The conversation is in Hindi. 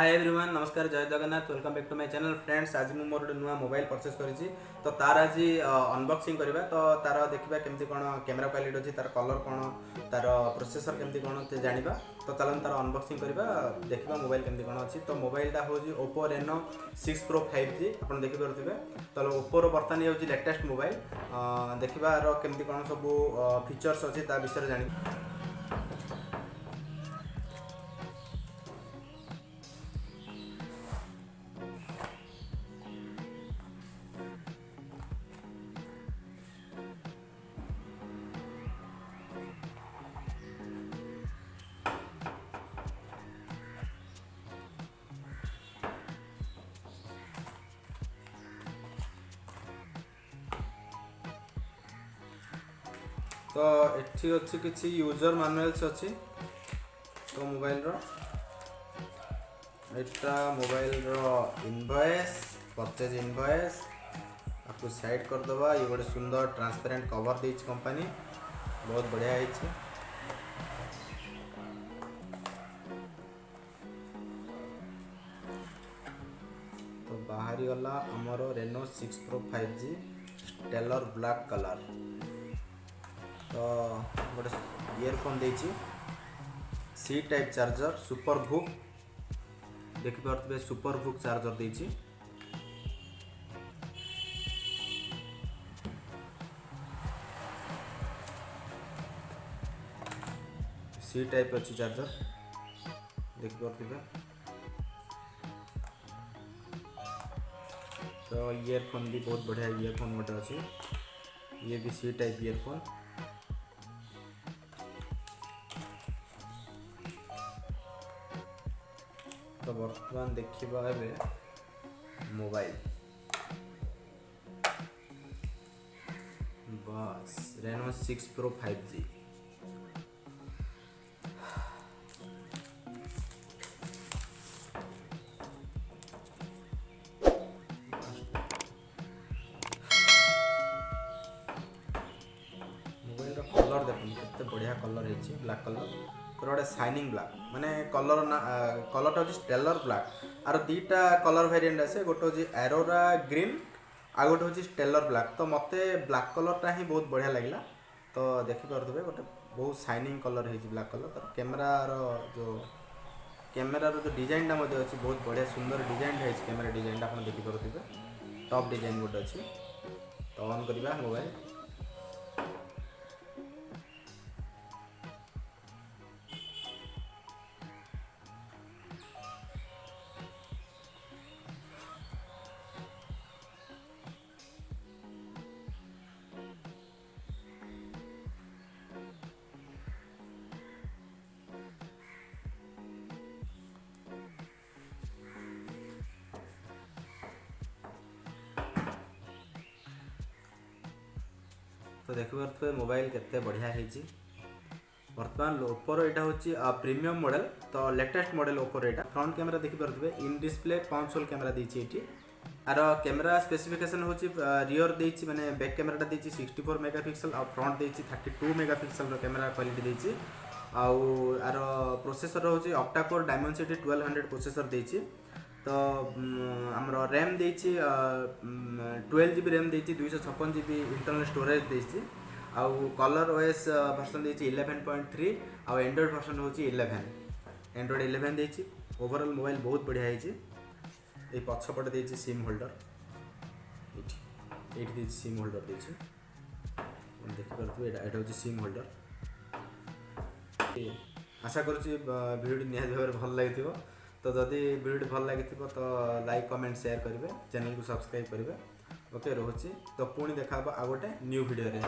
हाय एवरीवन नमस्कार जय Jagannath welcome back to my channel friends. आज मुझे गोटे नुआ मोबाइल परचेस करी तो तार आज अनबॉक्सिंग करवा तो तार देखा केमती कौन कैमेरा क्वालिटी अच्छी तार कलर कौन तार प्रोसेसर केमती कौन जाना तो चलो तार अनबॉक्सिंग करवा देखा मोबाइल केमती कौन अच्छी। तो मोबाइलटा हूँ OPPO Reno 6 Pro 5G आप देखिपे। तो OPPO बर्तमान ये लेटेस्ट मोबाइल देखा केमती कौन सब फीचर्स अच्छी विषय जान। तो एठी अच्छी किसी यूजर मैनुअल्स अच्छी। तो मोबाइल एटा मोबाइल इनवॉइस परचेज इनवॉइस आपको साइड कर दबा। ये गोटे सुंदर ट्रांसपेरेंट कवर दी कंपनी बहुत बढ़िया है। तो बाहरी गला हमरो Reno 6 Pro 5G stellar black colour. तो गोटे इयरफोन देछि सी टाइप चार्जर सुपर भुक देखिपे सुपर भुक चार्जर देछि। सी टाइप अच्छी चार्जर देखिपे। तो इयरफोन भी बहुत बढ़िया इयरफोन गोटे अच्छी। ये भी सी टाइप इयरफोन। तो बर्तमान देखा मोबाइल बस Reno 6 Pro 5G। Mobile colour देखो कितने बढ़िया कलर है ब्लैक कलर गोटे शाइनिंग ब्लैक माने कलर ना कलर हूँ स्टेलर ब्लैक। आर दीटा कलर वेरिएंट आसे गोटे हूँ एरोरा ग्रीन आ गोटे हूँ स्टेलर ब्लैक। तो मत ब्लैक कलरटा ही बहुत बढ़िया लगे। तो देखिपे गोटे बहुत शाइनिंग कलर है ब्लैक कलर। तो कैमेरार जो डिजाइनटा अच्छी बहुत बढ़िया सुंदर डिजाइन है। कैमेरा डिजाइनटा आप देखिपे टॉप डिजाइन गोटे अच्छी। तो ऑन करवा मोबाइल। तो देखिपे मोबाइल केते बढ़िया है। बर्तमान ओप्पोर यहाँ हूँ प्रीमियम मॉडल। तो लेटेस्ट मॉडल ओप्पोर यहाँ फ्रंट कैमरा देखिपे in display punch hole camera देती। आर कैमरा स्पेसिफिकेशन हूँ रियर देती माने बैक कैमराटा देती 64 मेगापिक्सल और फ्रंट देती 32 मेगापिक्सल कैमरा क्वालिटी देती। आर प्रोसेसर हूँ ऑक्टा कोर डायमेंसिटी 1200 प्रोसेसर देती। तो आमर रैम देती 12 GB रैम देती 256 GB इंटरनल स्टोरेज देती। आउ कलर ओएस वर्जन देती 11.3 आउ एंड्रॉइड वर्जन हूँ 11 एंड्रॉइड 11 देती। ओवरऑल मोबाइल बहुत बढ़िया है। ये पछपटे देती सिम होल्डर ये सिम होल्डर देती देखिपे यहाँ हूँ सिम होल्डर। आशा करुँची वीडियो निहाती भाव भल लगी। तो जदि वीडियो भल लगी तो लाइक कमेंट शेयर करेंगे चैनल को सब्सक्राइब करेंगे। ओके रोचे तो पुणी देखा आ गोटे न्यू वीडियो रे।